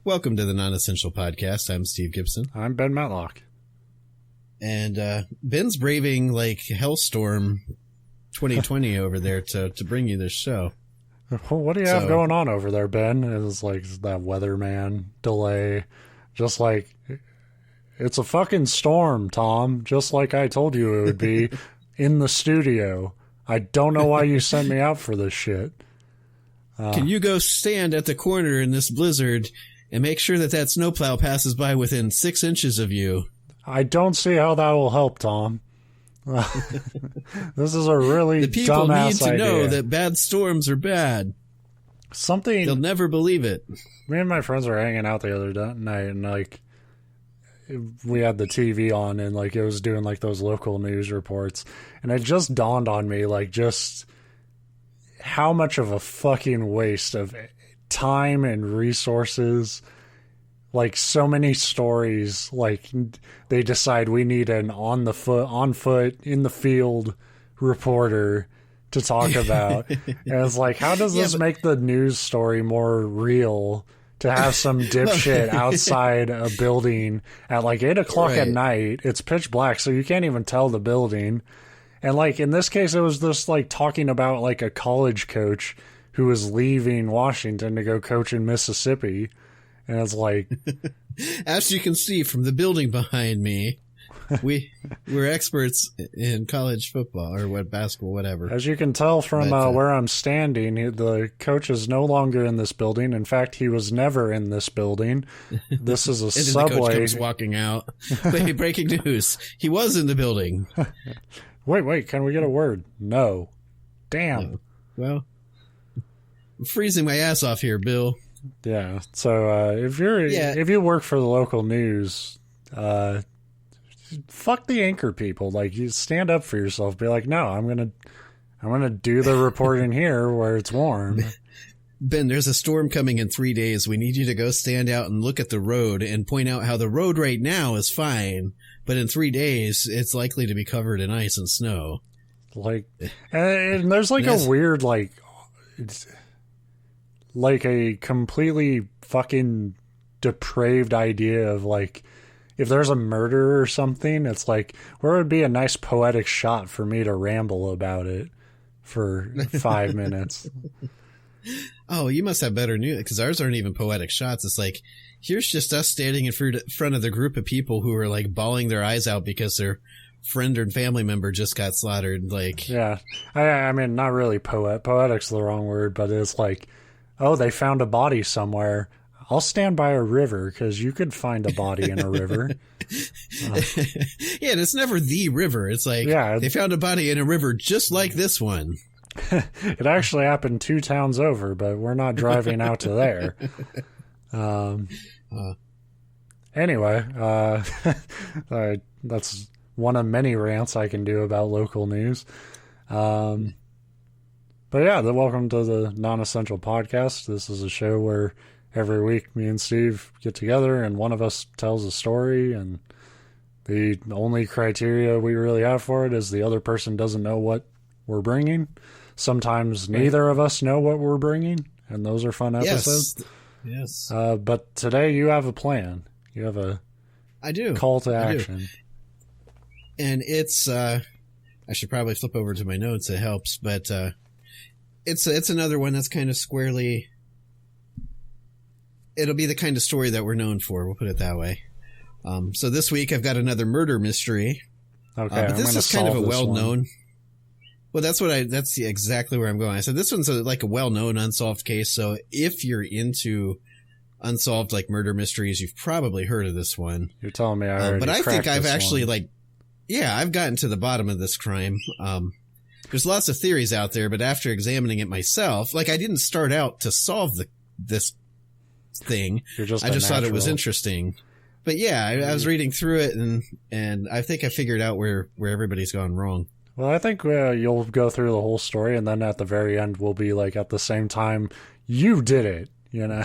Welcome to the Non-Essential Podcast. I'm Steve Gibson. I'm Ben Matlock. And Ben's braving like Hellstorm 2020 over there to bring you this show. Well, what do you have going on over there, Ben? It's like that weatherman delay. Just like, it's a fucking storm, Tom. Just like I told you it would be in the studio. I don't know why you sent me out for this shit. Can you go stand at the corner in this blizzard and make sure that snowplow passes by within 6 inches of you? I don't see how that will help, Tom. This is a really the people dumbass need to know idea. that bad storms are bad. They'll never believe it. Me and my friends were hanging out the other night, and like we had the TV on, and like it was doing like those local news reports, and it just dawned on me like just how much of a fucking waste of time and resources. Like so many stories, like they decide we need an on foot, in the field reporter to talk about. And it's like, how does this make the news story more real to have some dipshit outside a building at like 8 o'clock at night? It's pitch black, so you can't even tell the building. And like in this case, it was just like talking about like a college coach who was leaving Washington to go coach in Mississippi. And it's like, as you can see from the building behind me, we're experts in college football or basketball, whatever. As you can tell from where I'm standing, the coach is no longer in this building. In fact, he was never in this building. This is a and subway. The coach comes walking out. Wait, breaking news. He was in the building. Wait, can we get a word? No. Damn. Well, I'm freezing my ass off here, Bill. Yeah. So if you work for the local news, fuck the anchor people. Like, you stand up for yourself. Be like, no, I'm gonna do the reporting here where it's warm. Ben, there's a storm coming in 3 days. We need you to go stand out and look at the road and point out how the road right now is fine, but in 3 days it's likely to be covered in ice and snow. Like, and there's like a weird like a completely fucking depraved idea of like, if there's a murder or something, it's like, where would be a nice poetic shot for me to ramble about it for 5 minutes? Oh, you must have better news, because ours aren't even poetic shots. It's like, here's just us standing in front of the group of people who are like bawling their eyes out because their friend or family member just got slaughtered. Like, yeah, I mean, not really poetic's the wrong word, but it's like, oh, they found a body somewhere. I'll stand by a river because you could find a body in a river. Yeah, and it's never the river. It's like, they found a body in a river just like this one. It actually happened 2 towns over, but we're not driving out to there. Anyway, that's one of many rants I can do about local news. But yeah, welcome to the Non-Essential Podcast. This is a show where every week me and Steve get together and one of us tells a story, and the only criteria we really have for it is the other person doesn't know what we're bringing. Sometimes neither of us know what we're bringing, and those are fun episodes. Yes. But today you have a plan. You have a call to action. And it's, I should probably flip over to my notes. It helps, but it's another one that's kind of squarely. It'll be the kind of story that we're known for. We'll put it that way. So this week I've got another murder mystery. Okay, but this is kind of a well-known. Well, that's exactly where I'm going. I said this one's like a well-known unsolved case. So if you're into unsolved like murder mysteries, you've probably heard of this one. You're telling me I already but I think I've actually one. I've gotten to the bottom of this crime. There's lots of theories out there, but after examining it myself, like I didn't start out to solve this thing. I just thought it was interesting. But yeah, I was reading through it and I think I figured out where everybody's gone wrong. Well, I think you'll go through the whole story, and then at the very end, we'll be like, at the same time, you did it, you know?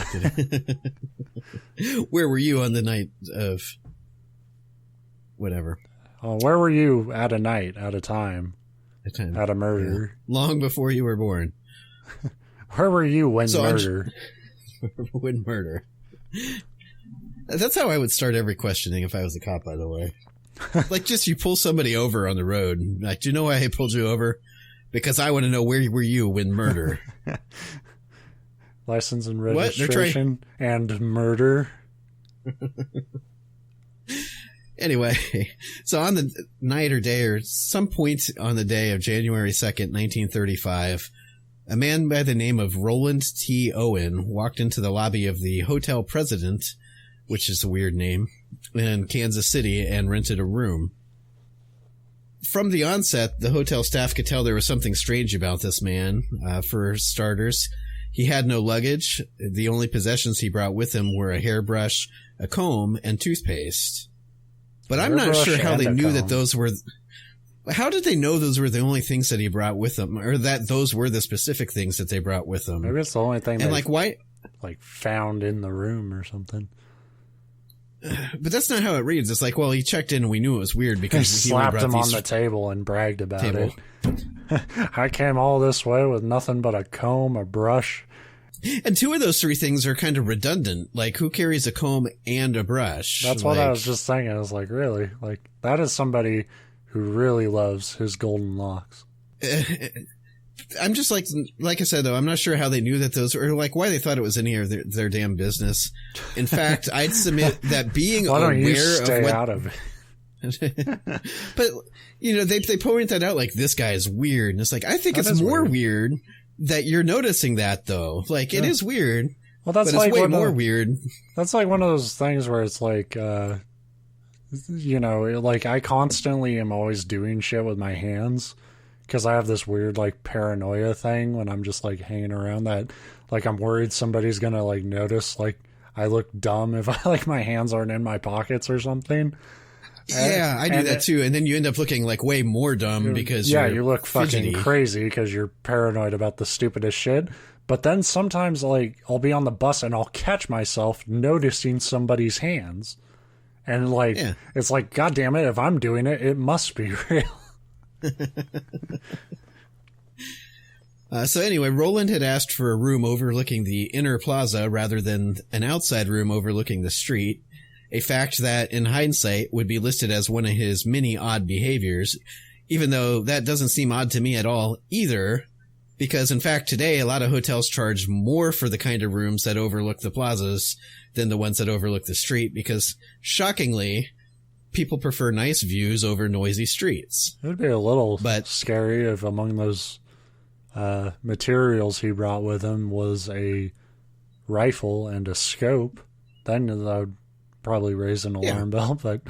Where were you on the night of whatever? Where were you at a night, at a time, at a murder? Yeah. Long before you were born. Where were you when murder? When murder. That's how I would start every questioning if I was a cop, by the way. Like, just you pull somebody over on the road. Like, do you know why I pulled you over? Because I want to know where were you when murder. License and registration and murder. Anyway, so on the night or day or some point on the day of January 2nd, 1935, a man by the name of Roland T Owen walked into the lobby of the Hotel President, which is a weird name, in Kansas City and rented a room. From the onset, the hotel staff could tell there was something strange about this man. For starters, he had no luggage. The only possessions he brought with him were a hairbrush, a comb, and toothpaste. But I'm not sure how they knew that those were... How did they know those were the only things that he brought with him, or that those were the specific things that they brought with them? Maybe it's the only thing and why found in the room or something. But that's not how it reads. It's like, well, he checked in and we knew it was weird because he slapped him on the table and bragged about it. I came all this way with nothing but a comb, a brush. And two of those three things are kind of redundant. Like, who carries a comb and a brush? That's what I was just thinking. I was like, really? Like, that is somebody who really loves his golden locks. I'm just like I said, though, I'm not sure how they knew that those, or like why they thought it was any of their damn business. In fact, I'd submit that being aware of what, out of it. But, you know, they point that out like this guy is weird. And it's like, I think it's more weird that you're noticing that, though. Like, it is weird. Well, that's but it's way more weird. That's like one of those things where it's like, you know, like I constantly am always doing shit with my hands because I have this weird like paranoia thing when I'm just like hanging around that, like I'm worried somebody's gonna like notice like I look dumb if I like my hands aren't in my pockets or something. Yeah, I do that too, and then you end up looking like way more dumb because you look fucking crazy because you're paranoid about the stupidest shit. But then sometimes like I'll be on the bus and I'll catch myself noticing somebody's hands. And, like, It's like, God damn it, if I'm doing it, it must be real. So anyway, Roland had asked for a room overlooking the inner plaza rather than an outside room overlooking the street, a fact that, in hindsight, would be listed as one of his many odd behaviors, even though that doesn't seem odd to me at all either, because, in fact, today, a lot of hotels charge more for the kind of rooms that overlook the plazas than the ones that overlook the street, because, shockingly, people prefer nice views over noisy streets. It would be a little scary if among those materials he brought with him was a rifle and a scope. Then that would probably raise an alarm bell, but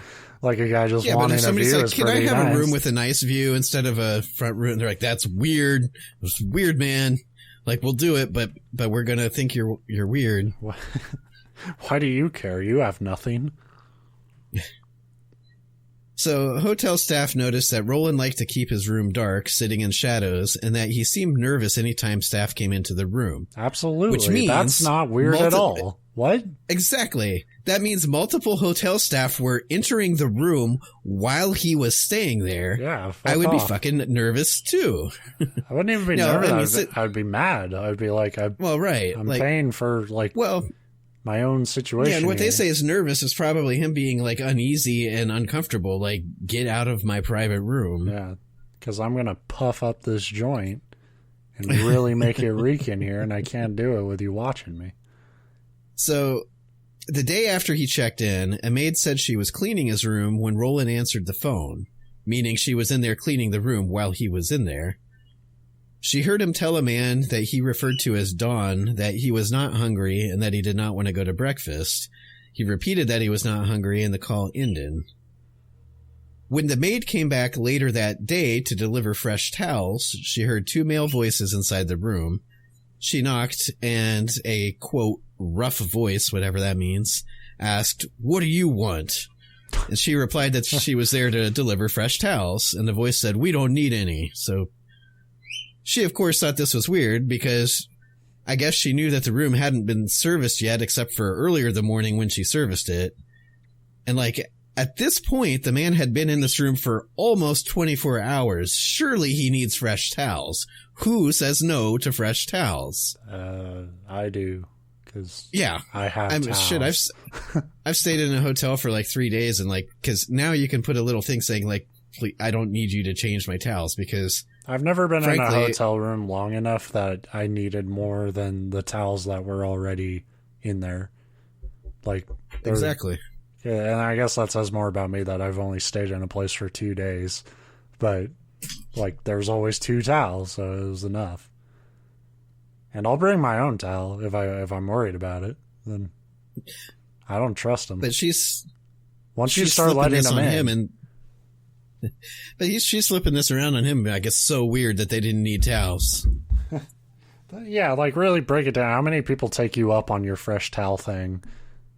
like a guy just wanting a view is pretty nice. Can I have a room with a nice view instead of a front room? They're like, that's weird. It's weird, man. Like, we'll do it, but we're going to think you're weird. Why do you care? You have nothing. So, hotel staff noticed that Roland liked to keep his room dark, sitting in shadows, and that he seemed nervous anytime staff came into the room. Absolutely. Which means that's not weird at all. What? Exactly. That means multiple hotel staff were entering the room while he was staying there. Yeah, I would be fucking nervous too. I wouldn't even be nervous. I would be mad. I would be like, I'm paying for my own situation. Yeah, and what they say is nervous is probably him being like uneasy and uncomfortable. Like, get out of my private room. Yeah, because I'm gonna puff up this joint and really make it reek in here, and I can't do it with you watching me. So, the day after he checked in, a maid said she was cleaning his room when Roland answered the phone, meaning she was in there cleaning the room while he was in there. She heard him tell a man that he referred to as Don that he was not hungry and that he did not want to go to breakfast. He repeated that he was not hungry and the call ended. When the maid came back later that day to deliver fresh towels, she heard two male voices inside the room. She knocked and a, quote, rough voice, whatever that means, asked, "What do you want?" And she replied that she was there to deliver fresh towels, and the voice said, "We don't need any." So she, of course, thought this was weird because I guess she knew that the room hadn't been serviced yet except for earlier the morning when she serviced it. And like, at this point, the man had been in this room for almost 24 hours. Surely he needs fresh towels. Who says no to fresh towels? I do. Because yeah, I have towels. Shit, I've stayed in a hotel for like 3 days, and like, because now you can put a little thing saying like, I don't need you to change my towels, because I've never been in a hotel room long enough that I needed more than the towels that were already in there. Like, exactly. Yeah, and I guess that says more about me that I've only stayed in a place for 2 days, but like, there's always 2 towels, so it was enough. And I'll bring my own towel if I'm worried about it. Then I don't trust them. But once you start letting them in, but she's flipping this around on him. Like, it's so weird that they didn't need towels. Yeah, like, really break it down. How many people take you up on your fresh towel thing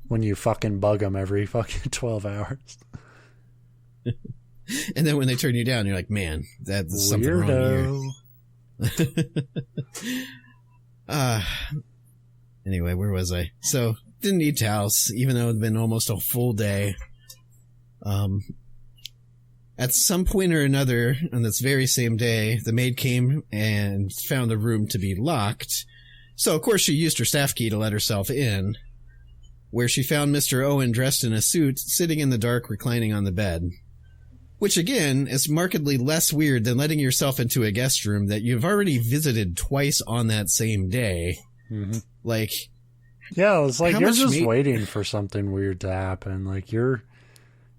when you fucking bug them every fucking 12 hours? And then when they turn you down, you're like, man, that's something wrong here. Anyway, where was I? So, didn't need towels, even though it had been almost a full day. At some point or another, on this very same day, the maid came and found the room to be locked. So, of course, she used her staff key to let herself in, where she found Mr. Owen dressed in a suit, sitting in the dark, reclining on the bed. Which, again, is markedly less weird than letting yourself into a guest room that you've already visited twice on that same day. Mm-hmm. Like... Yeah, it's like you're just waiting for something weird to happen. Like, you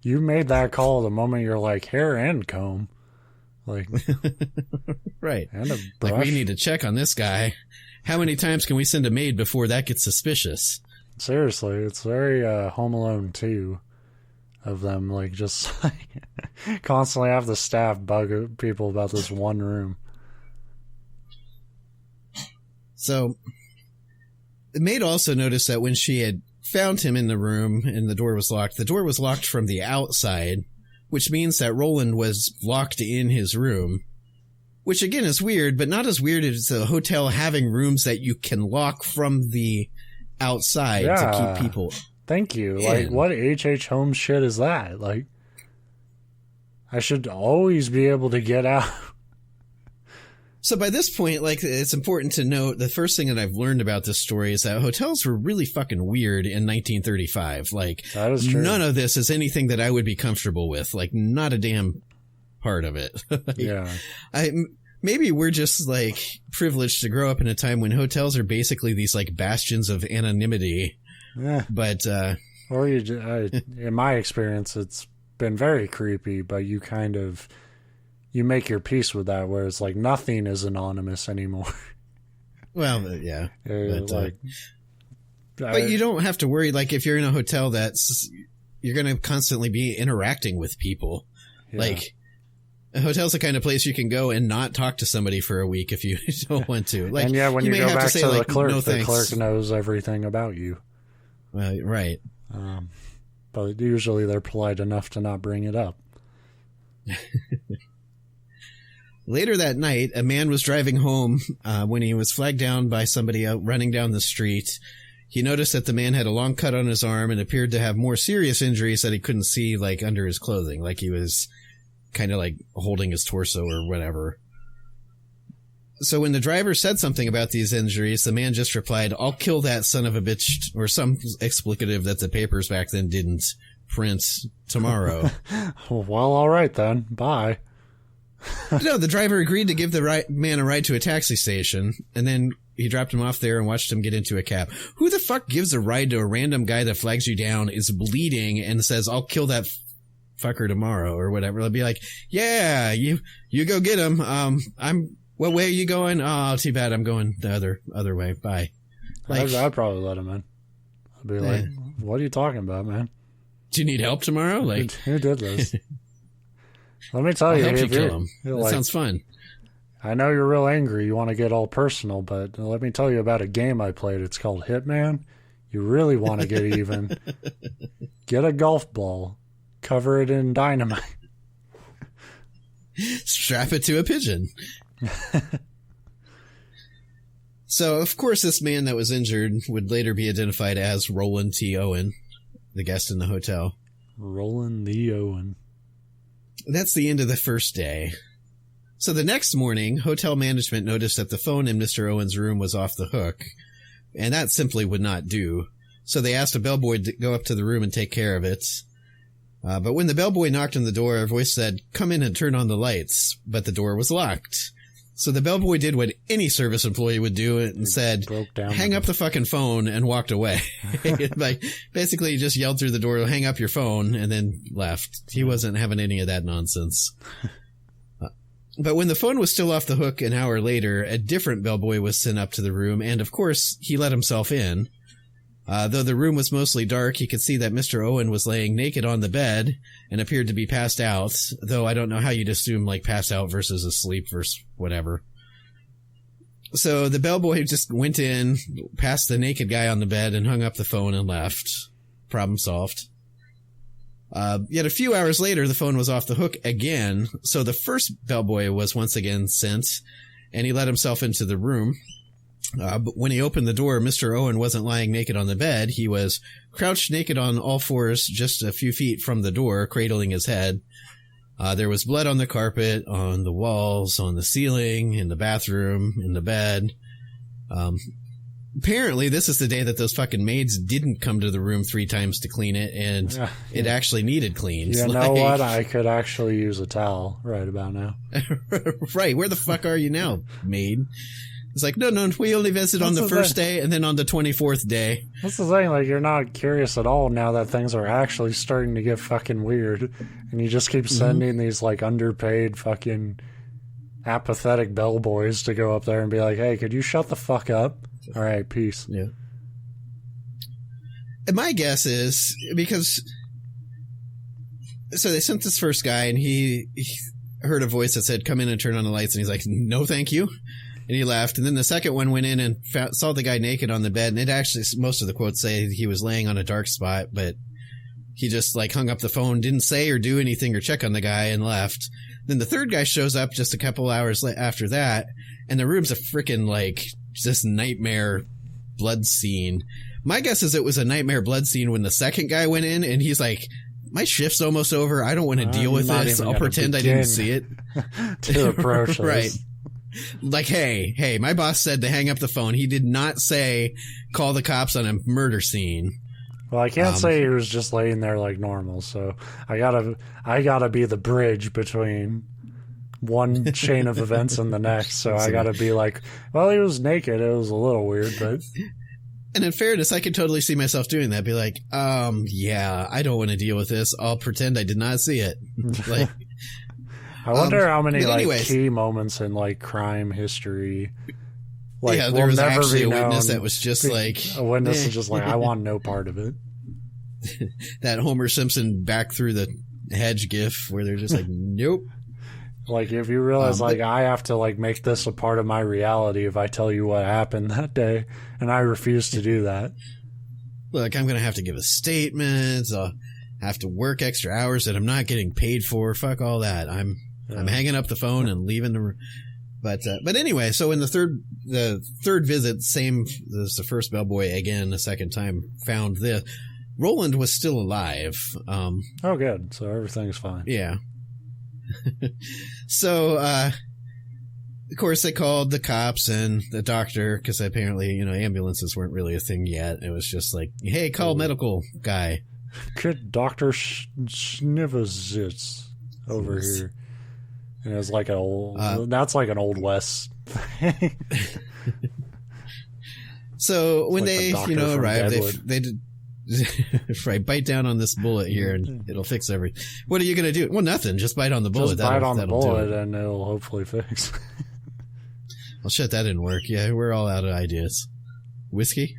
made that call the moment you're like, hair and comb. Like... Right. And a brush. Like, we need to check on this guy. How many times can we send a maid before that gets suspicious? Seriously, it's very Home Alone 2 of them, like, just like, constantly have the staff bug people about this one room. So, the maid also noticed that when she had found him in the room and the door was locked from the outside, which means that Roland was locked in his room. Which, again, is weird, but not as weird as a hotel having rooms that you can lock from the outside to keep people Thank you. in. Like, what H.H. Holmes shit is that? Like, I should always be able to get out. So by this point, like, it's important to note, the first thing that I've learned about this story is that hotels were really fucking weird in 1935. Like, that is true. None of this is anything that I would be comfortable with. Like, not a damn part of it. Yeah. Maybe we're just, like, privileged to grow up in a time when hotels are basically these, like, bastions of anonymity. Yeah. But, or in my experience, it's been very creepy, but you kind of, you make your peace with that, where it's like nothing is anonymous anymore. Well, yeah. But you don't have to worry, like, if you're in a hotel you're going to constantly be interacting with people. Yeah. Like, a hotel's the kind of place you can go and not talk to somebody for a week if you don't want to. Like, and yeah, when you go back to the clerk, no, the clerk knows everything about you. Well, right. But usually they're polite enough to not bring it up. Later that night, a man was driving home when he was flagged down by somebody out running down the street. He noticed that the man had a long cut on his arm and appeared to have more serious injuries that he couldn't see, like, under his clothing. Like, he was kind of like holding his torso or whatever. So when the driver said something about these injuries, the man just replied, "I'll kill that son of a bitch," or some explicative that the papers back then didn't print, tomorrow. Well, all right then. Bye. No, the driver agreed to give the man a ride to a taxi station, and then he dropped him off there and watched him get into a cab. Who the fuck gives a ride to a random guy that flags you down, is bleeding, and says, "I'll kill that fucker tomorrow," or whatever? They'll be like, "Yeah, you go get him. What way are you going?" "Oh, too bad. I'm going the other way. Bye." Like, I'd probably let him in. I'd be like, "What are you talking about, man? Do you need help tomorrow?" Like, who did this? Let me tell I'll you, help you kill him. That sounds fun. I know you're real angry. You want to get all personal, but let me tell you about a game I played. It's called Hitman. You really want to get even. Get a golf ball. Cover it in dynamite. Strap it to a pigeon. So, of course, this man that was injured would later be identified as Roland T Owen, the guest in the hotel. Roland T Owen. That's the end of the first day. So the next morning, hotel management noticed that the phone in Mr. Owen's room was off the hook, and that simply would not do. So they asked a bellboy to go up to the room and take care of it. But when the bellboy knocked on the door, a voice said, "Come in and turn on the lights." But the door was locked. So the bellboy did what any service employee would do and said, "Hang up the fucking phone," and walked away. Like, basically, he just yelled through the door, "Hang up your phone," and then left. He wasn't having any of that nonsense. But when the phone was still off the hook an hour later, a different bellboy was sent up to the room, and of course, he let himself in. Though the room was mostly dark, he could see that Mr. Owen was laying naked on the bed and appeared to be passed out, though I don't know how you'd assume, like, pass out versus asleep versus whatever. So the bellboy just went in, passed the naked guy on the bed, and hung up the phone and left. Problem solved. Yet a few hours later, the phone was off the hook again, so the first bellboy was once again sent, and he let himself into the room. But when he opened the door, Mr. Owen wasn't lying naked on the bed. He was crouched naked on all fours just a few feet from the door, cradling his head. There was blood on the carpet, on the walls, on the ceiling, in the bathroom, in the bed. Apparently, this is the day that those fucking maids didn't come to the room 3 times to clean it, and it actually needed cleaned. You know what? I could actually use a towel right about now. Right. Where the fuck are you now, maid? It's like, no, we only visit on the first day and then on the 24th day. That's the thing, like, you're not curious at all now that things are actually starting to get fucking weird. And you just keep sending these, like, underpaid fucking apathetic bellboys to go up there and be like, "Hey, could you shut the fuck up? All right, peace." Yeah. And my guess is, because... So they sent this first guy, and he heard a voice that said, "Come in and turn on the lights." And he's like, "No, thank you." And he left. And then the second one went in and saw the guy naked on the bed. And it actually, most of the quotes say he was laying on a dark spot, but he just, like, hung up the phone, didn't say or do anything or check on the guy, and left. Then the third guy shows up just a couple hours after that, and the room's a freaking, like, this nightmare blood scene. My guess is it was a nightmare blood scene when the second guy went in, and he's like, "My shift's almost over. I don't want to deal with this. I'll pretend I didn't see it." To approach this. Right. Like, hey, my boss said to hang up the phone. He did not say call the cops on a murder scene. Well, I can't say he was just laying there like normal, so I gotta be the bridge between one chain of events and the next. So I gotta be like, well, he was naked. It was a little weird, but. And in fairness, I could totally see myself doing that. Be like, yeah, I don't want to deal with this. I'll pretend I did not see it. Like. I wonder how many key moments in, like, crime history. Like, yeah, there was actually a witness that was just like, a witness is just like, I want no part of it. That Homer Simpson back through the hedge gif where they're just like, nope. Like, if you realize, like, I have to, like, make this a part of my reality if I tell you what happened that day, and I refuse to do that. Look, I'm going to have to give a statement. I'll have to work extra hours that I'm not getting paid for. Fuck all that. I'm hanging up the phone and leaving the room. But anyway, so in the third visit, same as the first bellboy again, the second time found this. Roland was still alive. Oh, good. So everything's fine. Yeah. So, of course, they called the cops and the doctor because apparently, ambulances weren't really a thing yet. It was just like, hey, call medical guy. Good Dr. Snivazits over here. And it's like that's like an Old West thing. So when they, arrive, they did, right, bite down on this bullet here and it'll fix everything. What are you going to do? Well, nothing. Just bite on the bullet. Just bite on the bullet and it'll hopefully fix. Well, shit, that didn't work. Yeah, we're all out of ideas. Whiskey?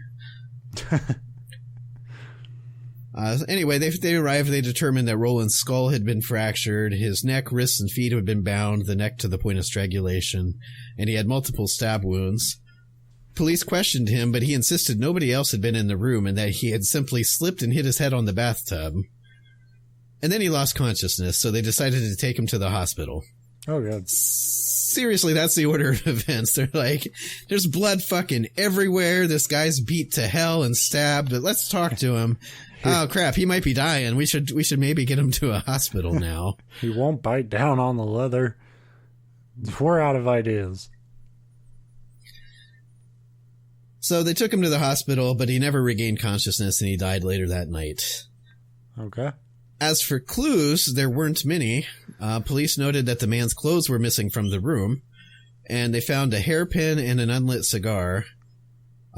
Anyway, they arrived. They determined that Roland's skull had been fractured. His neck, wrists, and feet had been bound, the neck to the point of strangulation, and he had multiple stab wounds. Police questioned him, but he insisted nobody else had been in the room and that he had simply slipped and hit his head on the bathtub. And then he lost consciousness, so they decided to take him to the hospital. Oh, God. Seriously, that's the order of events. They're like, there's blood fucking everywhere. This guy's beat to hell and stabbed, but let's talk to him. Oh, crap, he might be dying. We should maybe get him to a hospital now. He won't bite down on the leather. We're out of ideas. So they took him to the hospital, but he never regained consciousness and he died later that night. Okay. As for clues, there weren't many. Police noted that the man's clothes were missing from the room, and they found a hairpin and an unlit cigar.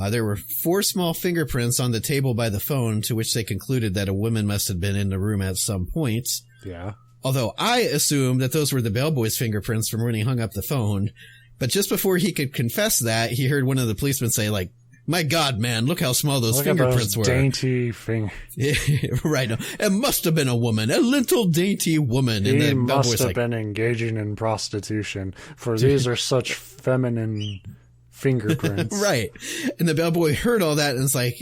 There were 4 small fingerprints on the table by the phone, to which they concluded that a woman must have been in the room at some point. Yeah. Although I assumed that those were the bellboy's fingerprints from when he hung up the phone. But just before he could confess that, he heard one of the policemen say, like, "My God, man, look how small those fingerprints were." Dainty fingers. Yeah, right. It must have been a woman, a little dainty woman. He must have been engaging in prostitution, for these are such feminine fingerprints. Right. And the bellboy heard all that and was like,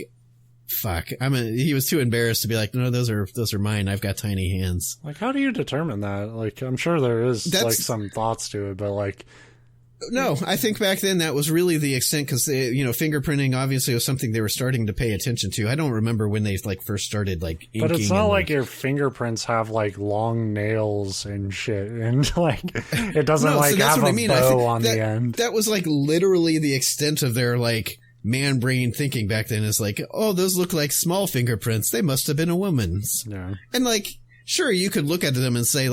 fuck. He was too embarrassed to be like, "No, those are mine. I've got tiny hands." Like, how do you determine that? Like, I'm sure there is some thoughts to it, but like, no, I think back then that was really the extent, because fingerprinting obviously was something they were starting to pay attention to. I don't remember when they first started inking. But it's not like your fingerprints have long nails and shit, and it doesn't have a bow on the end. That was literally the extent of their man brain thinking back then. Is oh, those look like small fingerprints. They must have been a woman's. Yeah, and sure, you could look at them and say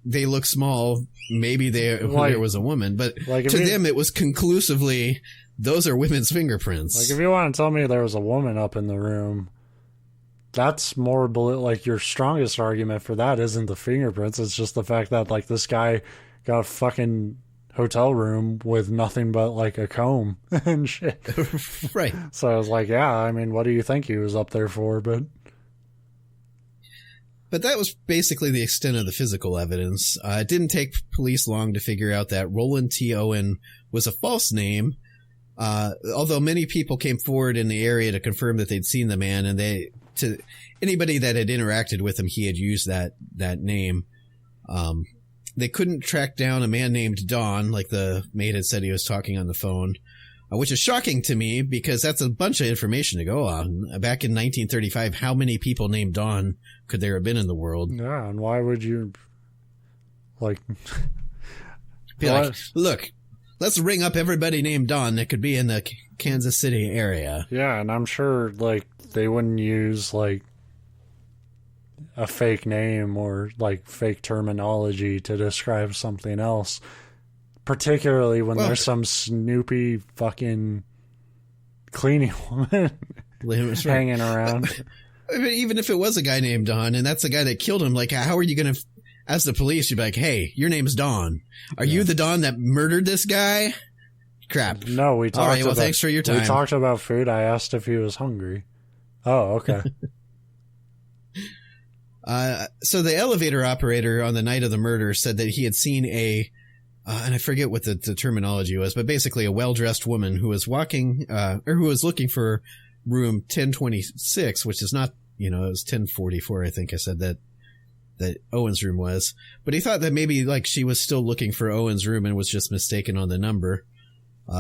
they look small. Maybe there was a woman, but to them it was conclusively, those are women's fingerprints. If you want to tell me there was a woman up in the room, that's more your strongest argument for that isn't the fingerprints. It's just the fact that this guy got a fucking hotel room with nothing but a comb and shit. Right. So I was yeah, what do you think he was up there for? But that was basically the extent of the physical evidence. It didn't take police long to figure out that Roland T Owen was a false name, although many people came forward in the area to confirm that they'd seen the man, and to anybody that had interacted with him, he had used that name. They couldn't track down a man named Don, like the maid had said he was talking on the phone, which is shocking to me because that's a bunch of information to go on. Back in 1935, how many people named Don could there have been in the world? Yeah, and why would you be look, let's ring up everybody named Don that could be in the Kansas City area. Yeah, and I'm sure they wouldn't use a fake name or fake terminology to describe something else. Particularly when there's some snoopy fucking cleaning woman hanging around. Even if it was a guy named Don, and that's the guy that killed him, how are you going to, as the police, you'd be like, "Hey, your name's Don. Are you the Don that murdered this guy?" Crap. No, we talked All right, well, thanks for your time. We talked about food. I asked if he was hungry. Oh, okay. So the elevator operator on the night of the murder said that he had seen and I forget what the terminology was, but basically a well-dressed woman who was walking, or who was looking for room 1026, which is not, it was 1044, I think I said that Owen's room was. But he thought that maybe she was still looking for Owen's room and was just mistaken on the number.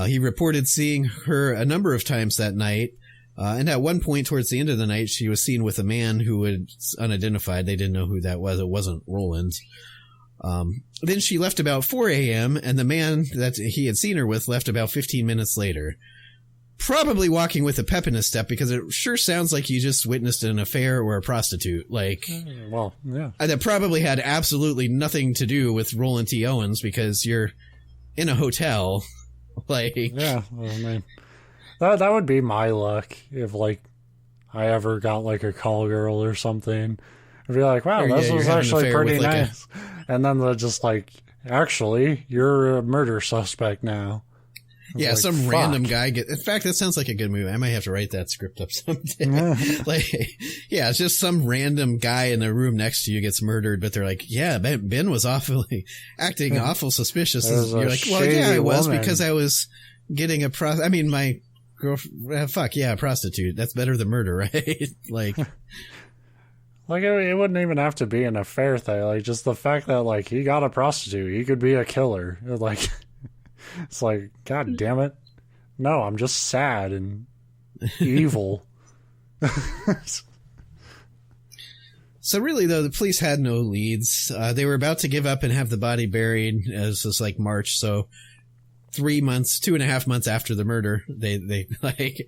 He reported seeing her a number of times that night. And at one point towards the end of the night, she was seen with a man who was unidentified. They didn't know who that was. It wasn't Roland. Then she left about 4 a.m. and the man that he had seen her with left about 15 minutes later. Probably walking with a pep in his step, because it sure sounds like you just witnessed an affair or a prostitute. Well, yeah. That probably had absolutely nothing to do with Roland T. Owens, because you're in a hotel. Yeah, that would be my luck if I ever got a call girl or something. I'd be like, wow, this was actually pretty nice. And then they're just actually, you're a murder suspect now. Yeah, some random guy. In fact, that sounds like a good movie. I might have to write that script up someday. Yeah, it's just some random guy in the room next to you gets murdered, but they're like, yeah, Ben was acting awful suspicious. And you're like, well, yeah, I was, because I was getting my girlfriend. Fuck yeah, a prostitute. That's better than murder, right? It wouldn't even have to be an affair thing. Just the fact that he got a prostitute, he could be a killer. It's God damn it. No, I'm just sad and evil. So really, though, the police had no leads. They were about to give up and have the body buried, as was March. So 2.5 months after the murder, they like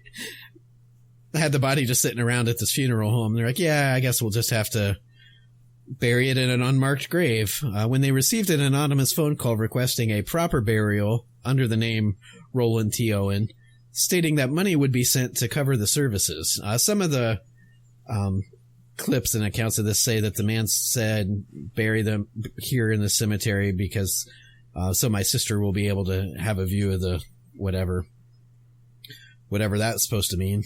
had the body just sitting around at this funeral home. They're like, yeah, I guess we'll just have to bury it in an unmarked grave. When they received an anonymous phone call requesting a proper burial under the name Roland T Owen, stating that money would be sent to cover the services. Some of the clips and accounts of this say that the man said, bury them here in the cemetery because so my sister will be able to have a view of the whatever that's supposed to mean.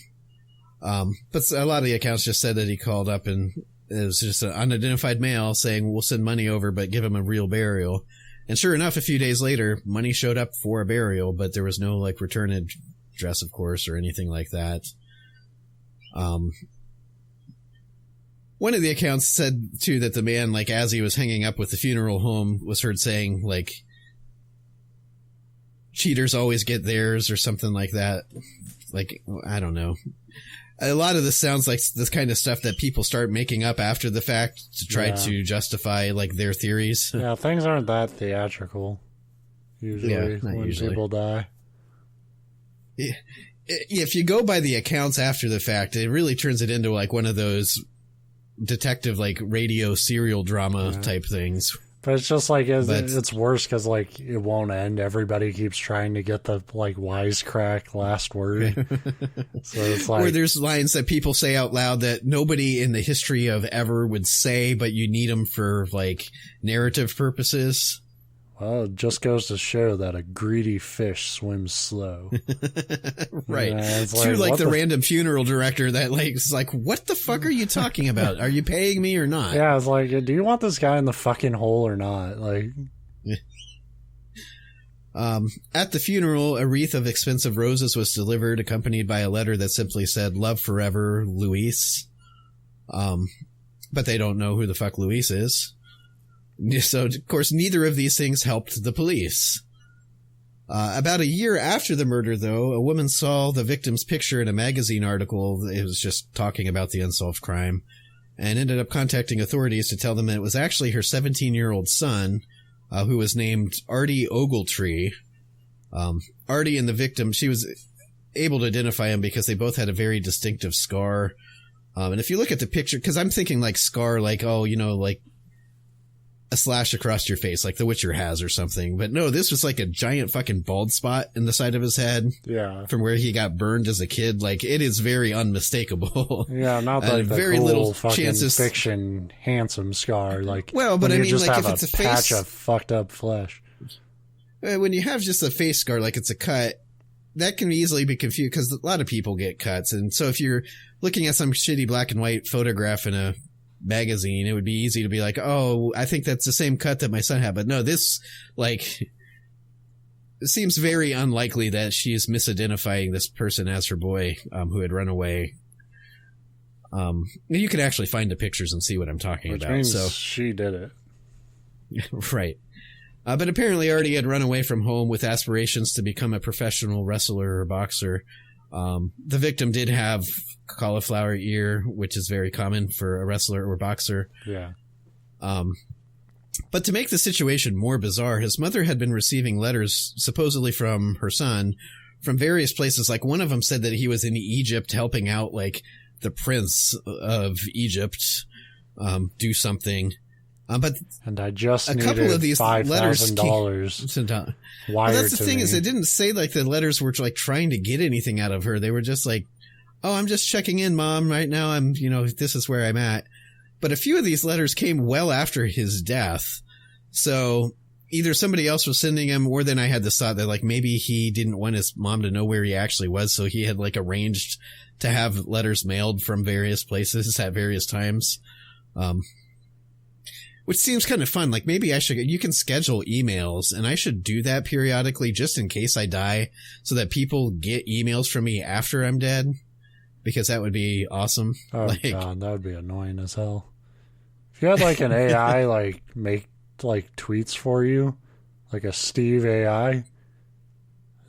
But a lot of the accounts just said that he called up and it was just an unidentified male saying, we'll send money over, but give him a real burial. And sure enough, a few days later, money showed up for a burial, but there was no like return address, of course, or anything like that. One of the accounts said too that the man, like as he was hanging up with the funeral home, was heard saying like, cheaters always get theirs or something like that. Like, I don't know. A lot of this sounds like this kind of stuff that people start making up after the fact to try to justify like their theories. Yeah, things aren't that theatrical usually when people die. Yeah. If you go by the accounts after the fact, it really turns it into like one of those detective like radio serial drama type things. But it's just like it's worse because like it won't end. Everybody keeps trying to get the like wisecrack last word. So it's like, or there's lines that people say out loud that nobody in the history of ever would say, but you need them for like narrative purposes. Well, it just goes to show that a greedy fish swims slow. Right. Yeah, like the random funeral director that like is like, what the fuck are you talking about? Are you paying me or not? Yeah, it's like, do you want this guy in the fucking hole or not? Like, at the funeral, a wreath of expensive roses was delivered, accompanied by a letter that simply said, "Love forever, Luis." But they don't know who the fuck Luis is. So, of course, neither of these things helped the police. About a year after the murder, though, a woman saw the victim's picture in a magazine article. It was just talking about the unsolved crime, and ended up contacting authorities to tell them that it was actually her 17-year-old son, who was named Artie Ogletree. Artie and the victim, she was able to identify him because they both had a very distinctive scar. And if you look at the picture, because I'm thinking like scar, like, oh, you know, like a slash across your face like the Witcher has or something. But no, this was like a giant fucking bald spot in the side of his head. Yeah. From where he got burned as a kid. Like, it is very unmistakable. Yeah, not like the very cool little chances fiction handsome scar. Like, well, but I mean, like, if it's a patch of fucked up flesh. When you have just a face scar, like it's a cut, that can easily be confused because a lot of people get cuts. And so if you're looking at some shitty black and white photograph in a magazine, it would be easy to be like, oh, I think that's the same cut that my son had. But no, this, like, it seems very unlikely that she is misidentifying this person as her boy, who had run away. You can actually find the pictures and see what I'm talking about. Means so she did it. Right. But apparently Artie had run away from home with aspirations to become a professional wrestler or boxer. The victim did have cauliflower ear, which is very common for a wrestler or boxer. Yeah. But to make the situation more bizarre, his mother had been receiving letters supposedly from her son from various places. Like, one of them said that he was in Egypt helping out like the prince of Egypt do something. And I just needed a couple of these $5,000 well, that's the thing is, it didn't say like the letters were like trying to get anything out of her. They were just like, oh, I'm just checking in, Mom. Right now, I'm, you know, this is where I'm at. But a few of these letters came well after his death. So either somebody else was sending him, or then I had this thought that like maybe he didn't want his mom to know where he actually was. So he had like arranged to have letters mailed from various places at various times. Which seems kind of fun. Like, maybe you can schedule emails, and I should do that periodically just in case I die, so that people get emails from me after I'm dead, because that would be awesome. Oh, like, God, that would be annoying as hell. If you had like an AI like make like tweets for you, like a Steve AI,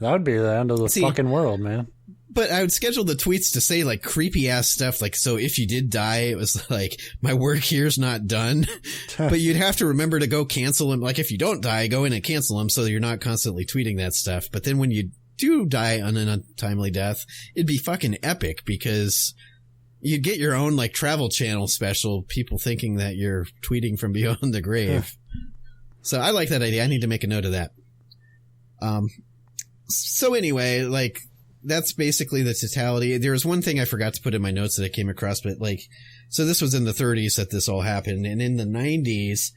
that would be the end of the fucking world, man. But I would schedule the tweets to say like creepy ass stuff. Like, so if you did die, it was like, my work here's not done, but you'd have to remember to go cancel them. Like if you don't die, go in and cancel them so you're not constantly tweeting that stuff. But then when you do die on an untimely death, it'd be fucking epic because you'd get your own like Travel Channel special, people thinking that you're tweeting from beyond the grave. So I like that idea. I need to make a note of that. So anyway, like, that's basically the totality. There was one thing I forgot to put in my notes that I came across, but like, so this was in the 30s that this all happened. And in the 90s,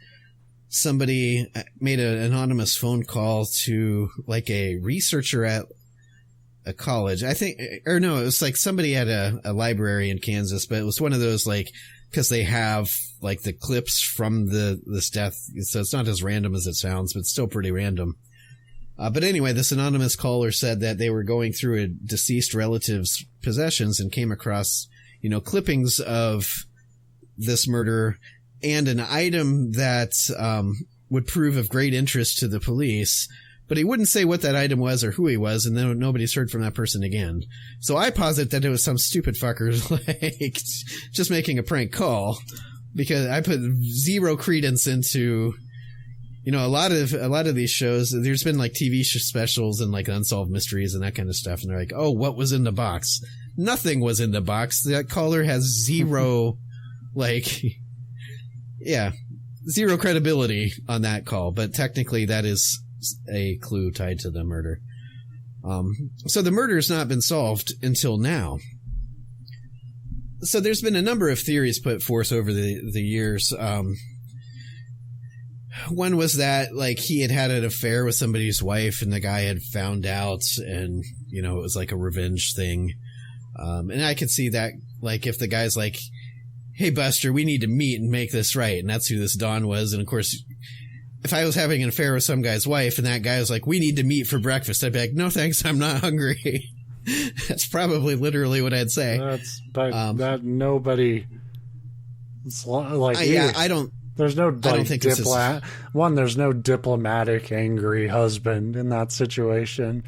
somebody made an anonymous phone call to like a researcher at a college. I think, or no, it was like somebody at a library in Kansas, but it was one of those like, because they have like the clips from this death. So it's not as random as it sounds, but still pretty random. But anyway, this anonymous caller said that they were going through a deceased relative's possessions and came across, clippings of this murder and an item that would prove of great interest to the police. But he wouldn't say what that item was or who he was, and then nobody's heard from that person again. So I posit that it was some stupid fucker like just making a prank call, because I put zero credence into... a lot of these shows, there's been like TV specials and like unsolved mysteries and that kind of stuff. And they're like, oh, what was in the box? Nothing was in the box. That caller has zero, zero credibility on that call. But technically that is a clue tied to the murder. So the murder has not been solved until now. So there's been a number of theories put forth over the years. One was that, like, he had an affair with somebody's wife and the guy had found out and, it was like a revenge thing. And I could see that, like, if the guy's like, hey, Buster, we need to meet and make this right. And that's who this Don was. And, of course, if I was having an affair with some guy's wife and that guy was like, we need to meet for breakfast, I'd be like, no, thanks, I'm not hungry. That's probably literally what I'd say. That nobody... It's like... I don't... There's no there's no diplomatic angry husband in that situation,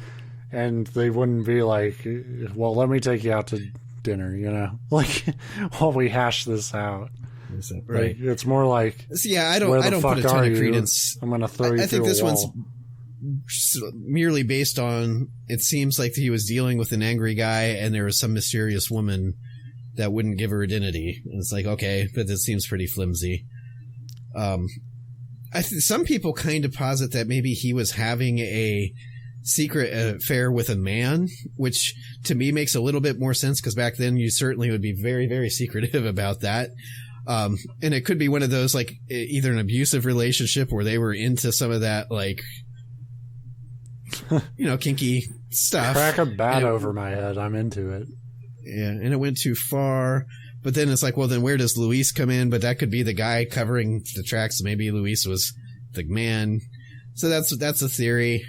and they wouldn't be like, well, let me take you out to dinner, like while we hash this out. Right. Like, it's more like, I don't put a ton of credence. I'm gonna throw you through a wall. I think this one's merely based on, it seems like he was dealing with an angry guy and there was some mysterious woman that wouldn't give her identity. And it's like, okay, but it seems pretty flimsy. Some people kind of posit that maybe he was having a secret affair with a man, which to me makes a little bit more sense because back then you certainly would be very, very secretive about that. And it could be one of those, like, either an abusive relationship or they were into some of that, like, kinky stuff. Crack a bat over my head. I'm into it. Yeah, and it went too far. But then it's like, well, then where does Luis come in? But that could be the guy covering the tracks. Maybe Luis was the man. So that's a theory.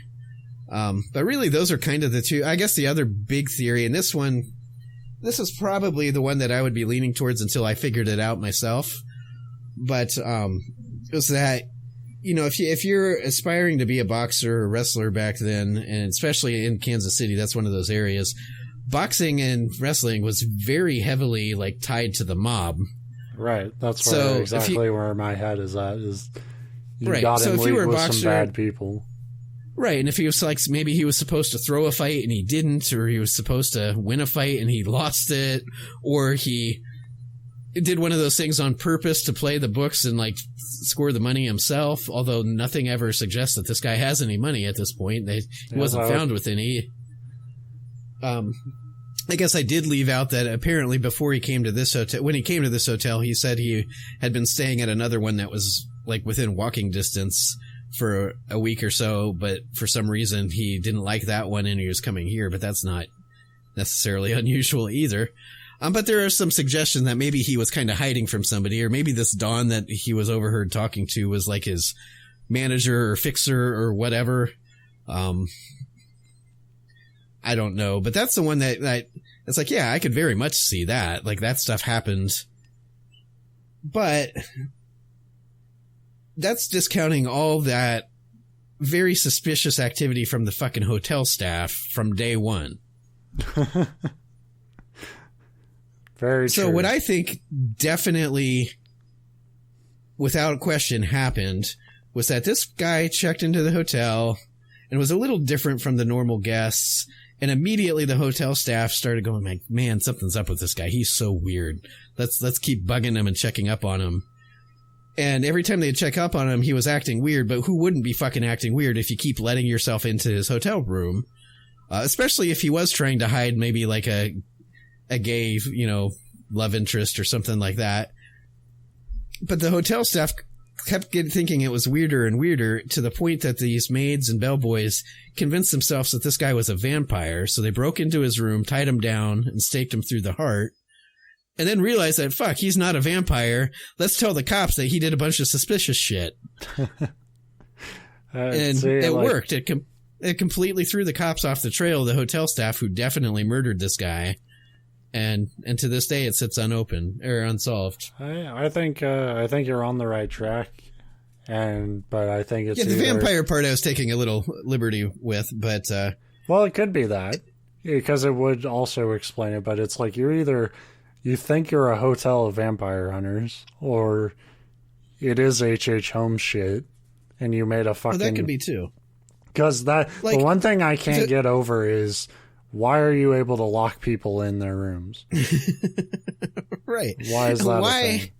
But really, those are kind of the two. I guess the other big theory, and this is probably the one that I would be leaning towards until I figured it out myself. But was that, if you're aspiring to be a boxer or wrestler back then, and especially in Kansas City, that's one of those areas. Boxing and wrestling was very heavily like tied to the mob. Right. That's where my head is at. Right. Got so in if you were a with boxer, some bad people. Right. And if he was like, maybe he was supposed to throw a fight and he didn't, or he was supposed to win a fight and he lost it, or he did one of those things on purpose to play the books and like score the money himself. Although nothing ever suggests that this guy has any money at this point. He wasn't found with any. I guess I did leave out that apparently before he came to this hotel, when he came to this hotel, he said he had been staying at another one that was like within walking distance for a week or so, but for some reason he didn't like that one and he was coming here, but that's not necessarily unusual either. But there are some suggestions that maybe he was kind of hiding from somebody, or maybe this Don that he was overheard talking to was like his manager or fixer or whatever. I don't know, but that's the one that it's like, yeah, I could very much see that. Like, that stuff happened. But that's discounting all that very suspicious activity from the fucking hotel staff from day one. Very so true. What I think definitely, without question, happened was that this guy checked into the hotel and was a little different from the normal guests. And immediately the hotel staff started going like, man, something's up with this guy. He's so weird. Let's keep bugging him and checking up on him. And every time they'd check up on him, he was acting weird. But who wouldn't be fucking acting weird if you keep letting yourself into his hotel room? Especially if he was trying to hide maybe like a gay, love interest or something like that. But the hotel staff kept thinking it was weirder and weirder, to the point that these maids and bellboys convinced themselves that this guy was a vampire. So they broke into his room, tied him down, and staked him through the heart. And then realized that, fuck, he's not a vampire. Let's tell the cops that he did a bunch of suspicious shit. It worked. It completely threw the cops off the trail of the hotel staff who definitely murdered this guy. And to this day, it sits unopened or unsolved. I think you're on the right track, but I think it's the vampire part I was taking a little liberty with, but well, it could be that, because it would also explain it. But it's like you think you're a hotel of vampire hunters, or it is H.H. Holmes shit, and you made a fucking. That could be too. Because the one thing I can't get over is, why are you able to lock people in their rooms? Right. Why is that a thing?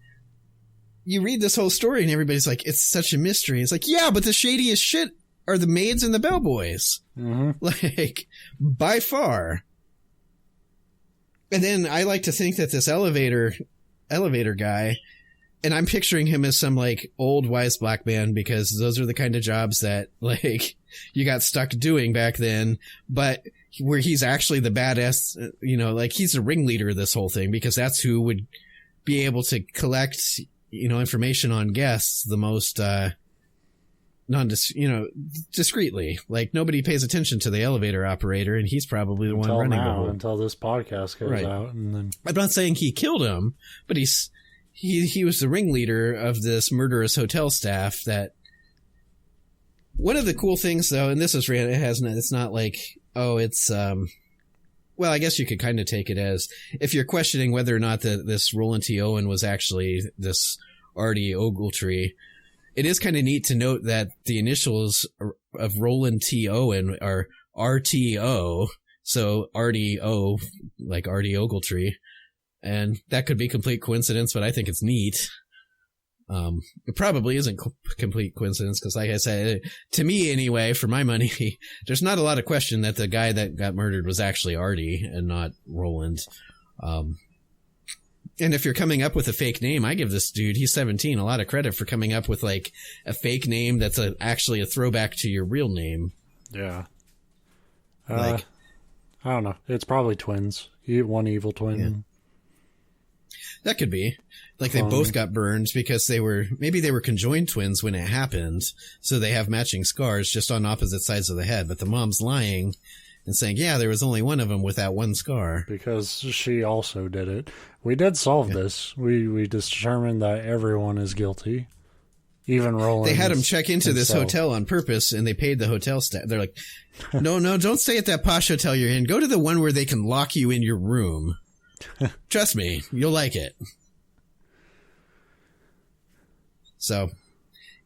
You read this whole story and everybody's like, it's such a mystery. It's like, yeah, but the shadiest shit are the maids and the bellboys. Mm-hmm. Like, by far. And then I like to think that this elevator guy, and I'm picturing him as some like old wise black man, because those are the kind of jobs that like you got stuck doing back then, but where he's actually the badass, like he's the ringleader of this whole thing, because that's who would be able to collect, information on guests the most, discreetly. Like nobody pays attention to the elevator operator, and he's probably the one running the whole. Until this podcast goes out, and then I'm not saying he killed him, but he was the ringleader of this murderous hotel staff. That one of the cool things, though, and this is it's not like, oh, it's well, I guess you could kind of take it as, if you're questioning whether or not this Roland T Owen was actually this R.D. Ogletree, it is kind of neat to note that the initials of Roland T Owen are RTO, so RDO, like R.D. Ogletree. And that could be complete coincidence, but I think it's neat. It probably isn't complete coincidence, because like I said, to me anyway, for my money, there's not a lot of question that the guy that got murdered was actually Artie and not Roland. And if you're coming up with a fake name, I give this dude, he's 17, a lot of credit for coming up with like a fake name that's actually a throwback to your real name. Yeah. I don't know. It's probably twins. One evil twin. Yeah. That could be. Like they both got burned because maybe they were conjoined twins when it happened, so they have matching scars just on opposite sides of the head. But the mom's lying and saying, yeah, there was only one of them with that one scar. Because she also did it. We did solve this. We determined that everyone is guilty. Even Roland. They had him check into this hotel on purpose, and they paid the hotel staff. They're like, no, don't stay at that posh hotel you're in. Go to the one where they can lock you in your room. Trust me, you'll like it. So,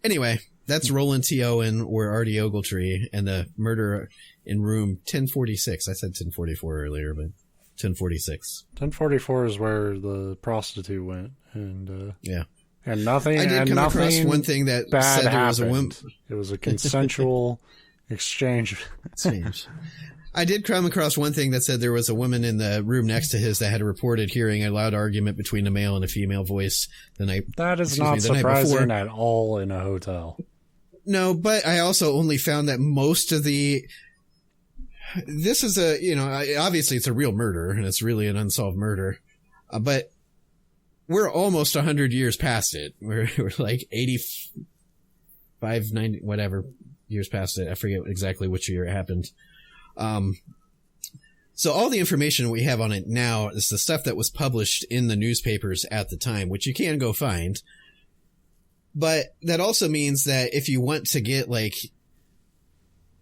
anyway, that's Roland T Owen or R.D. Ogletree and the murder in room 1046. I said 1044 earlier, but 1046. 1044 is where the prostitute went, and yeah, and nothing. I did come across one thing that said there was a woman. It was a consensual exchange. I did come across one thing that said there was a woman in the room next to his that had reported hearing a loud argument between a male and a female voice the night. That is not surprising at all in a hotel. No, but I also only found that most of this is obviously it's a real murder and it's really an unsolved murder, but we're almost 100 years past it. We're like 85, 90, whatever years past it. I forget exactly which year it happened. So all the information we have on it now is the stuff that was published in the newspapers at the time, which you can go find. But that also means that if you want to get like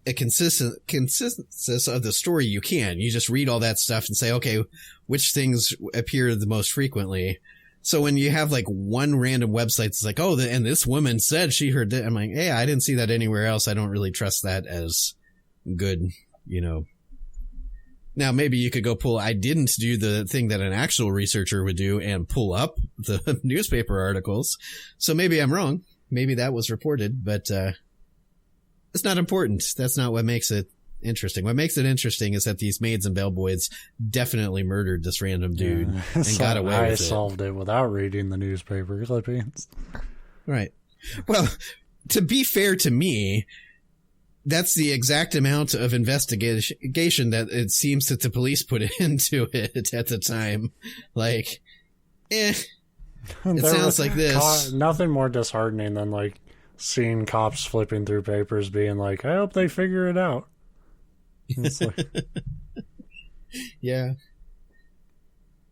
a consistency of the story, you can. You just read all that stuff and say, okay, which things appear the most frequently. So when you have like one random website that's like, oh, and this woman said she heard that, I'm like, hey, I didn't see that anywhere else. I don't really trust that as good, you know. Now, maybe you could I didn't do the thing that an actual researcher would do and pull up the newspaper articles. So maybe I'm wrong. Maybe that was reported, but it's not important. That's not what makes it interesting. What makes it interesting is that these maids and bellboys definitely murdered this random dude and got away with it. I solved it without reading the newspaper clippings. Right. Well, to be fair to me, that's the exact amount of investigation that it seems that the police put into it at the time. Like, it sounds like this. Nothing more disheartening than like seeing cops flipping through papers being like, I hope they figure it out. It's like, yeah.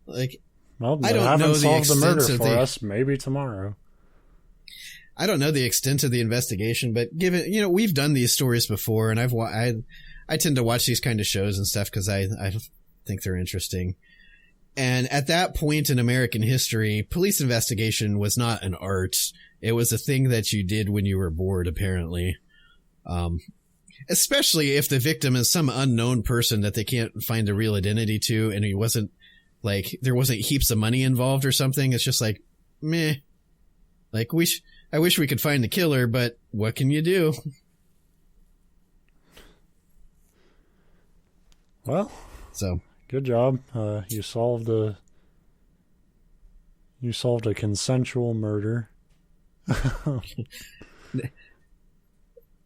Like, well, I don't know solved the murder for us. Maybe tomorrow. I don't know the extent of the investigation, but given, you know, we've done these stories before, and I tend to watch these kind of shows and stuff because I think they're interesting. And at that point in American history, police investigation was not an art. It was a thing that you did when you were bored, apparently. Especially if the victim is some unknown person that they can't find a real identity to, and he wasn't like, there wasn't heaps of money involved or something. It's just like, meh. Like, I wish we could find the killer, but what can you do? Well, so good job. You solved a consensual murder.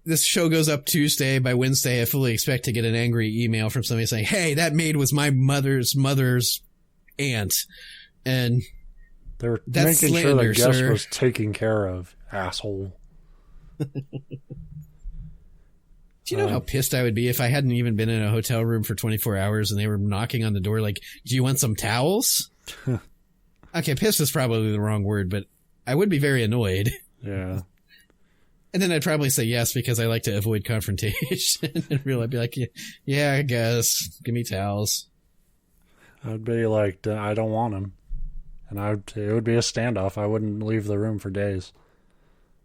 This show goes up Tuesday. By Wednesday, I fully expect to get an angry email from somebody saying, hey, that maid was my mother's aunt. And they're that's making slander, sure the guest sir. was taken care of, asshole. Do you know how pissed I would be if I hadn't even been in a hotel room for 24 hours and they were knocking on the door like, do you want some towels? Okay, pissed is probably the wrong word, but I would be very annoyed. Yeah. And then I'd probably say yes because I like to avoid confrontation. And really, I'd be like, yeah, I guess. Give me towels. I'd be like, I don't want them. And it would be a standoff. I wouldn't leave the room for days.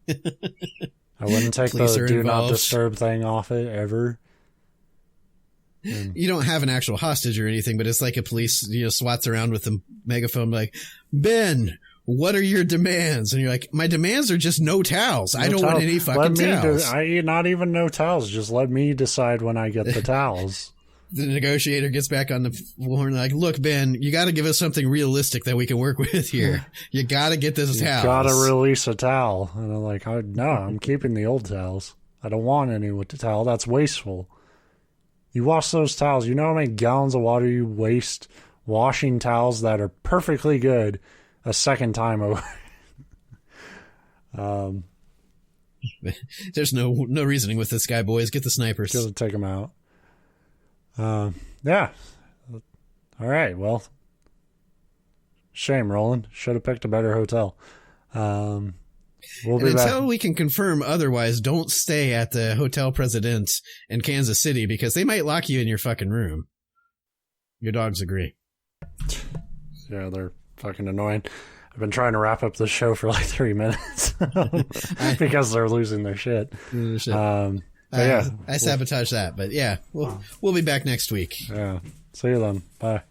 I wouldn't take the do not disturb thing off it ever. You don't have an actual hostage or anything, but it's like a police, swats around with a megaphone like, Ben, what are your demands? And you're like, my demands are just no towels. I don't want any fucking towels. Not even no towels. Just let me decide when I get the towels. The negotiator gets back on the floor and like, look, Ben, you got to give us something realistic that we can work with here. You got to get this towels. You got to release a towel. And I'm like, no, I'm keeping the old towels. I don't want any with the towel. That's wasteful. You wash those towels. You know how many gallons of water you waste washing towels that are perfectly good a second time over. There's no reasoning with this guy, boys. Get the snipers. Just take them out. Yeah. All right. Well, shame, Roland. Should have picked a better hotel. We'll be until back. we can confirm otherwise, don't stay at the Hotel President in Kansas City because they might lock you in your fucking room. Your dogs agree. Yeah, they're fucking annoying. I've been trying to wrap up the show for like 3 minutes because they're losing their shit. I sabotage that, but yeah, we'll be back next week. Yeah. See you then. Bye.